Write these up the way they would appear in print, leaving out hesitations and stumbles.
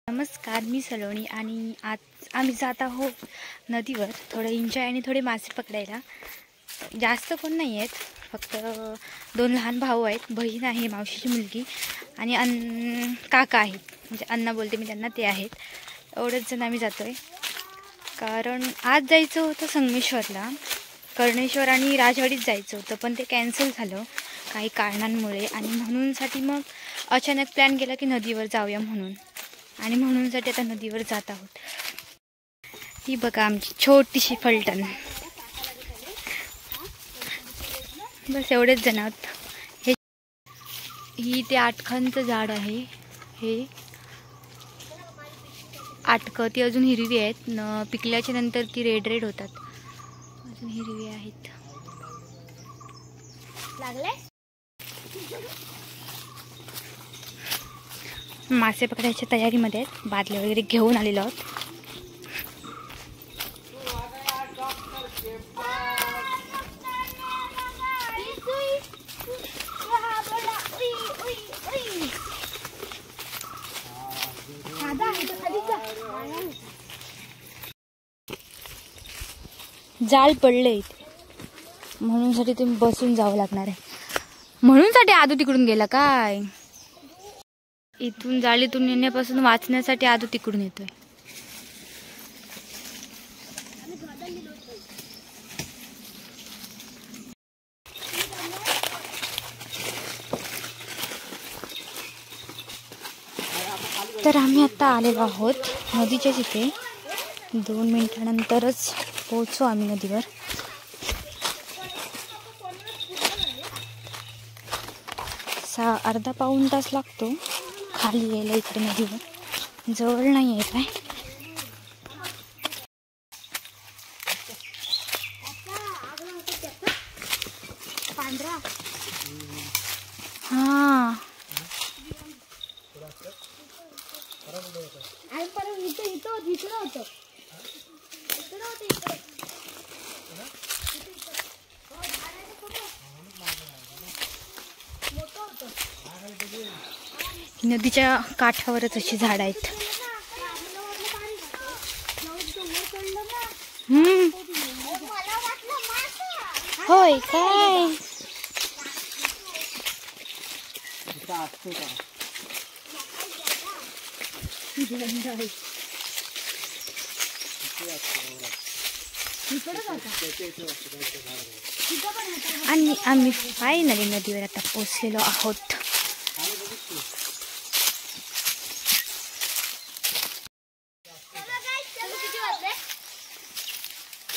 नमस्कार, मी सलोनी आणि आज आम्ही जात आहोत नदीवर थोडं एन्जॉय आणि थोडे मासे पकडायला। जास्त कोण नाही आहेत, फक्त 2 लहान भाऊ आहेत, बहीण आहे, मावशीची मुलगी आणि काका आहेत, म्हणजे अण्णा बोलते मी त्यांना, ते आहेत। एवढेच जण आम्ही जातोय कारण आज जायचं होतं संगमेश्वरला, कर्णेश्वर आणि राजवाडीत जायचं होतं, पण ते कॅन्सल झालं काही कारणांमुळे आणि म्हणूनसाठी मग अचानक प्लॅन केला की नदीवर जाऊया म्हणून, आणि म्हणूनसाठी आता नदीवर जात आहोत। ही बघा आमची छोटीशी फलटण, बस एवढेच जण आहोत। ही ते आटखांचं झाड आहे, हे आटकं, ती अजून हिरवी आहेत, पिकल्याच्या नंतर ती रेड रेड होतात, अजून हिरवी आहेत। मासे पकडायच्या तयारीमध्ये आहेत, बादल्या वगैरे घेऊन आलेलो आहोत। जाळ पडले इथे, म्हणूनसाठी तुम्ही बसून जावं लागणार आहे, म्हणूनसाठी आदू तिकडून गेला काय? इथून जाळीतून येण्यापासून वाचण्यासाठी आदू तिकडून येतोय। तर आम्ही आता आलेलो आहोत नदीच्या तिथे, 2 मिनिटानंतरच पोहोचू आम्ही नदीवर। अर्धा पाऊण तास लागतो खाली यायला इकडे नदीवर, जवळ नाही आहे काय। हा नदीच्या काठावरच अशी झाड आहेत। होय काय? आणि आम्ही फायनली नदीवर आता पोहोचलेलो आहोत।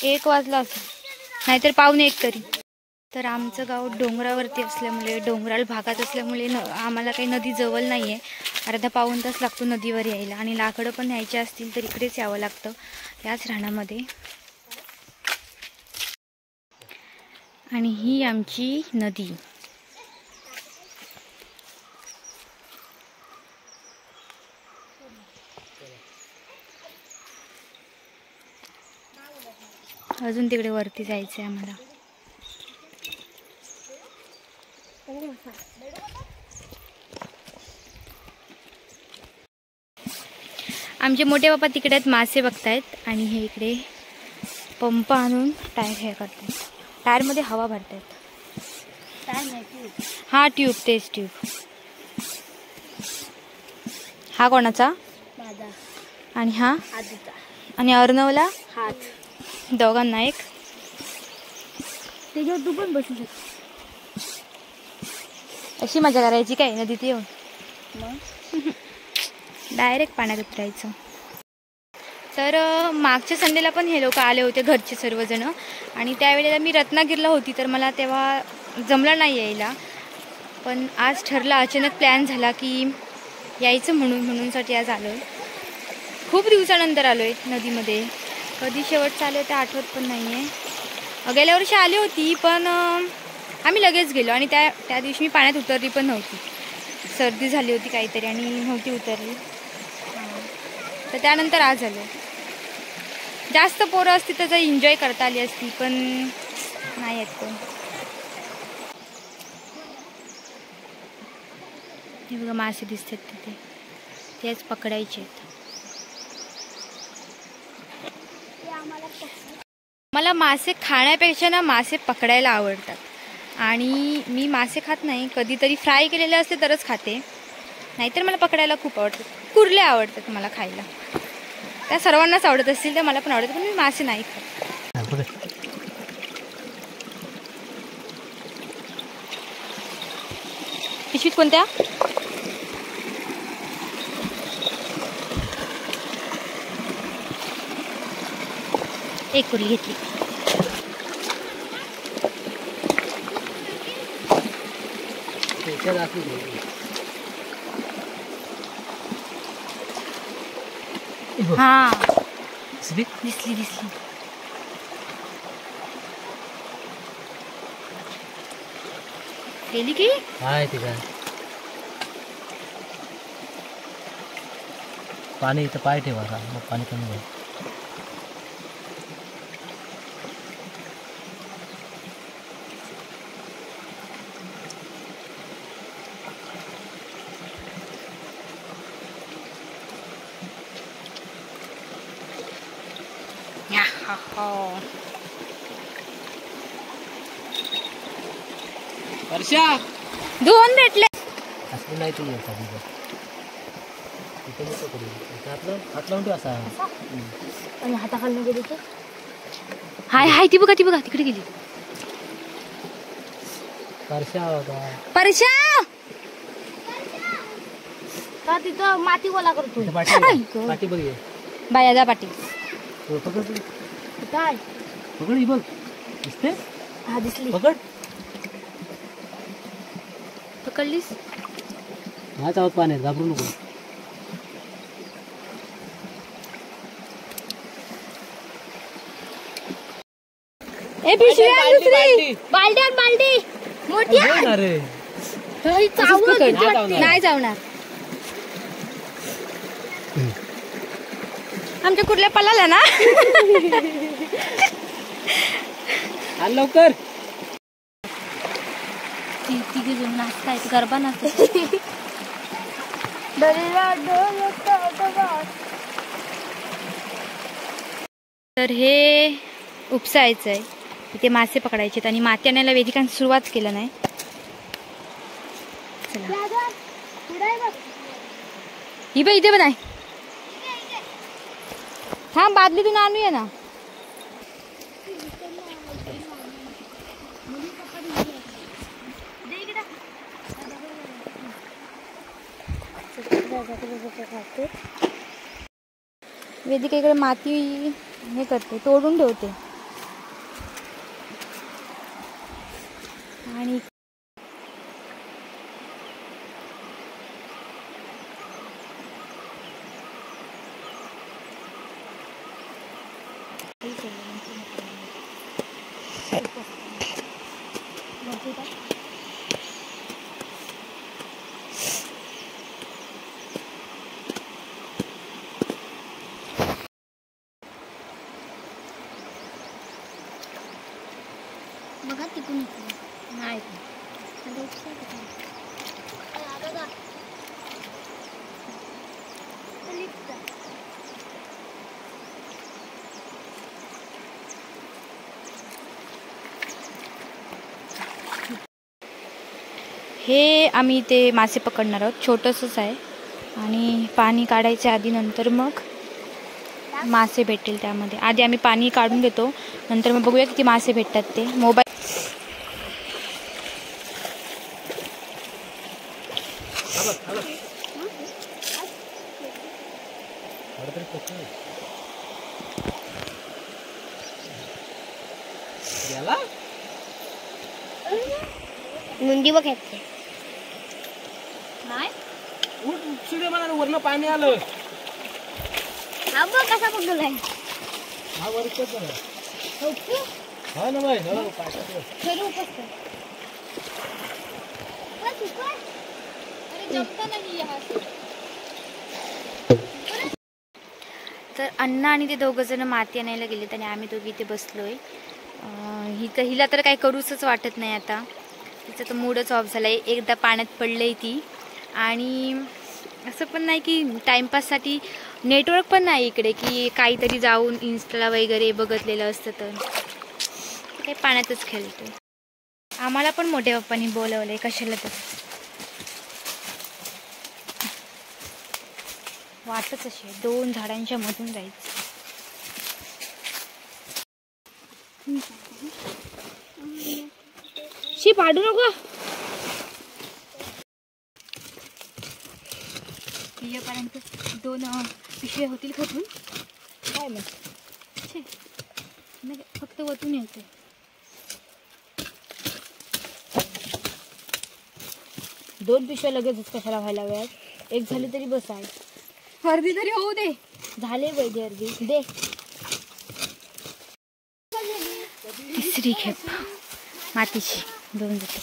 एक वाजला असेल, नाहीतर 1:45 तरी। तर आमचं गाव डोंगरावरती असल्यामुळे, डोंगराळ भागात असल्यामुळे आम्हाला काही नदी जवळ नाही आहे, अर्धा पाऊण तास लागतो नदीवर यायला, आणि लाकडं पण न्यायचे असतील तर इकडेच यावं लागतं, याच रानामध्ये। आणि ही आमची नदी, अजून तिकडे वरती जायचं आहे आम्हाला। आमचे मोठे बाबा तिकडे आहेत, मासे बघतायत, आणि हे इकडे पंप आणून टायर हे करतात, टायरमध्ये हवा भरतायत। हा ट्यूब, तेच ट्यूब। हा कोणाचा? आणि हा आदूचा, आणि अर्णवला हात, दोघांना एक। त्याच्यावर तू पण बसू शकतो, अशी मजा करायची काय नदीत येऊन, डायरेक्ट पाण्यात उतरायचं। तर मागच्या संडेला पण हे लोक आले होते, घरचे सर्वजण, आणि त्यावेळेला मी रत्नागिरीला होती, तर मला तेव्हा जमलं नाही यायला, पण आज ठरला, अचानक प्लॅन झाला की यायचं म्हणूनसाठी आज आलो आहे। खूप दिवसानंतर आलो आहे नदीमध्ये, कधी शेवटचं आलो ते आठवत पण नाही आहे। गेल्या वर्षी आली होती, पण आम्ही लगेच गेलो, आणि त्या दिवशी मी पाण्यात उतरली पण नव्हती, सर्दी झाली होती काहीतरी आणि नव्हती उतरली, तर त्यानंतर आज आलो। जास्त पोरं असती तर एन्जॉय करता आली असती, पण नाही आहेत कोण। हे बघा मासे दिसतात तिथे, तेच पकडायचे आहेत। मला मासे खाण्यापेक्षा ना मासे पकडायला आवडतात. आणि मी मासे खात नाही, कधीतरी फ्राय केलेले असते तरच खाते, नाहीतर मला पकडायला खूप आवडतात. कुर्ले आवडतात मला खायला. त्या सर्वांनाच आवडत असतील तर मला पण आवडतं, पण मी मासे नाही खात. पिशवीत कोणत्या? एक कुर्ली घेतली. हा दिसली दिसली. गेली की हाय ते काय पाणी इथं पाय ठेवा मग पाणी कमी होईल. वर्षा दोन भेटले. असं नाही तू येत हात लावून ठेव असा. आणि हाताखालनं गेली तर हाय हाय ती बघा तिकडे गेली. वर्षा होता परशा का तिथं माती गोला करतो. पाठी बघ बाया जा पाठी. पकड काय पकड ही बघ दिसते. हा दिसली. पकडलीस. हा चावत पाण्यात घाबरू नको. ए पिशवी आण दुसरी. बालडी मोठी अरे नाही जावणार. आमच्या कुर्ल्या पळाल्या ना. आण लवकर. तिघे जण नाचतायत, गरबा नाचत. तर हे उपसायचं आहे. इथे मासे पकडायचे आणि माती आणायला वेदिकांनी सुरुवात केलं नाही. ही बाई इथे पण आहे. थांब बादलीतून आणूया ना. वेदिका इकडे माती हे करते, तोडून ठेवते. आणि बघा तिकून नाही हे आम्ही ते मासे पकडणार आहोत. छोटंसंच आहे आणि पाणी काढायच्या आधी नंतर मग मासे भेटतील. त्यामध्ये आधी आम्ही पाणी काढून घेतो, नंतर मग बघूया किती मासे भेटतात ते. मोबाईल मुंडी बघ येते नाही. वरनं पाणी आलं. हा बघ कसा पकडलाय. हा वरच हा ना बाई. तर अण्णा आणि ते दोघं जण माती आणायला गेलेत आणि आम्ही दोघी इथे बसलोय. हिला तर काही करूच वाटत नाही आता. तिचा तर मूडच ऑफ झालाय. एकदा पाण्यात पडलंय ती. आणि असं पण नाही की टाइमपाससाठी नेटवर्क पण नाही इकडे की काहीतरी जाऊन इन्स्टाला वगैरे बघितलेलं असतं तर काही पाण्यातच खेळतो. आम्हाला पण मोठ्या पप्पांनी बोलवलंय कशाला तर. वाटच अशी आहे, 2 झाडांच्या मधून जायचं. शी पाडू नको. येईपर्यंत 2 पिशव्या होतील खतून काय मग नाही फक्त वतून येते. दोन पिशव्या लगेचच कशाला व्हायला वेळात, एक झाली तरी बस आहे. अर्धी तरी होऊ दे. झाले पाहिजे अर्धी दे. तिसरी खेप मातीची 2 देते.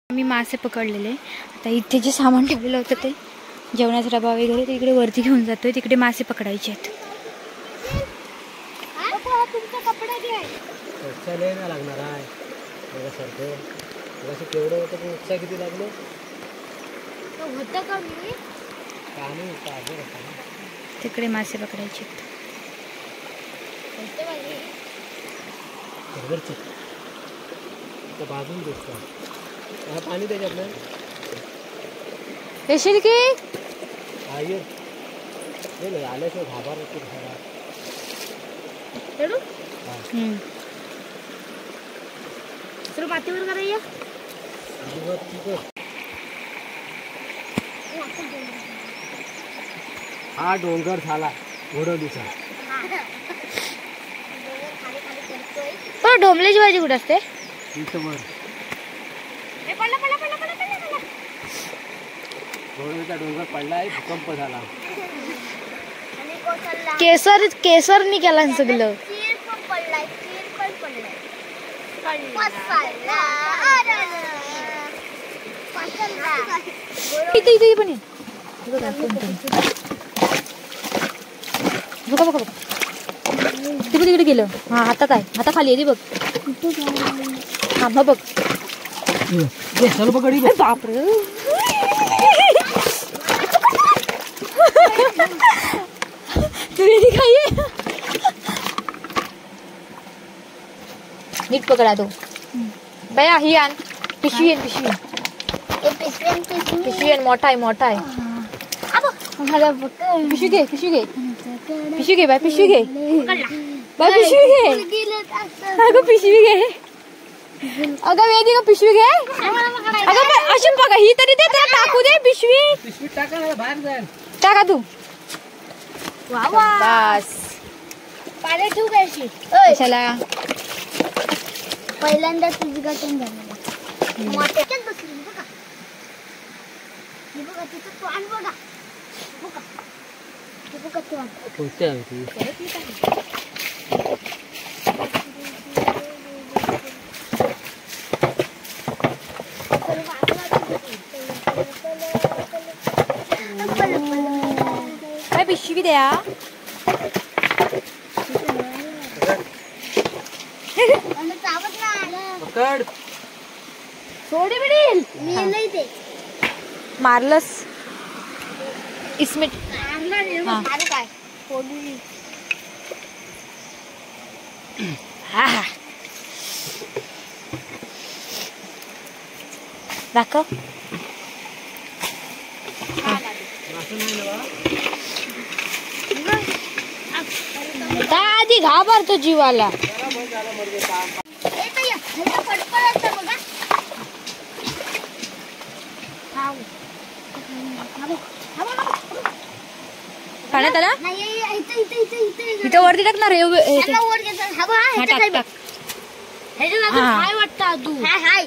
मी मासे पकडलेले. आता इथे जे सामान ठेवलेलं होतं ते जेवणाचा डबा वगैरे ते इकडे वरती घेऊन जातोय. तिकडे मासे पकडायचे आहेत. लागणार आहे केवढं होतं पण उत्साह किती लागलो होतं का मी तिकडे मासे पकडायचे आहेत. बाजून दिसतो पाणी त्याच्यातलं येशील की आल्याशिवाय घाबर तर मातीवर करायला हा डोंगर झाला घोडवलीचा. पण ढोमल्याची भाजी कुठे असते? इथं वर घोडवलीचा डोंगर पडलाय, भूकंप झाला. केसरनी केला सगळं. इथे पण तिकडे गेलं. हा हातात आहे, हाता खाली आहे बघ. हा बघ बापरे तुम्ही काय नीट पकडा तो बया. ही आण पिशवी आहे. पिशवी आहे मोठा आहे. पिशवी घे बाय. पिशवी घे अगं पिशवी घे. अगं वेदी का पिशवी घे. अगं अशी बघा ही तरी दे टाकू दे पिशवी टाका तू. बस पाण्यात ठेवू कशी चला. पहिल्यांदा तुझी गटन झालं मोठ्याच्याच बसली बघा. बघा तिचं तोंड बघा. बघा काय पिशवी द्या. पकड सोडी बिडील मी नाही ते मारलंस इसमेट. काय सोडी दाखव. आधी घाबरतो जीवाला. पाण्यात आला इथं वरती टाकणार काय वाटतं तू हाय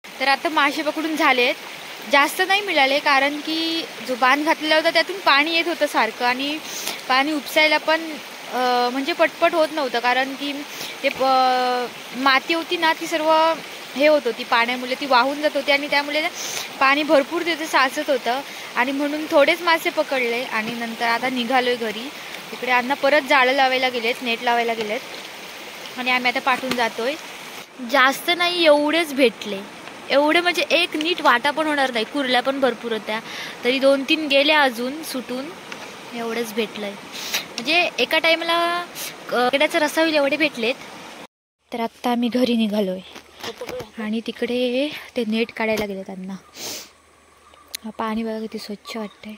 तर आता मासे पकडून झालेत. जास्त नाही मिळाले कारण की जो बांध घातलेला होता त्यातून पाणी येत होतं सारखं आणि पाणी उपसायला पण म्हणजे पटपट होत नव्हतं कारण की ते माती होती ना ती सर्व हे होत होती पाण्यामुळे, ती वाहून जात होती आणि त्यामुळे पाणी भरपूर तिथे साचत होतं आणि म्हणून थोडेच मासे पकडले आणि नंतर आता निघालोय घरी. इकडे अण्णा परत जाळं लावायला गेलेत, नेट लावायला गेलेत आणि आम्ही आता पाठवून जातोय. जास्त नाही, एवढेच भेटले. एवढे म्हणजे एक नीट वाटा पण होणार नाही, कुर्ल्या पण भरपूर होत्या, तरी 2-3 गेल्या अजून सुटून. एवढंच भेटलंय म्हणजे एका टाइमला खेकड्याचा रस्सा होईल एवढे भेटलेत. तर आत्ता आम्ही घरी निघालोय आणि तिकडे ते नेट काढायला गेले त्यांना. पाणी बघा किती स्वच्छ वाटतंय.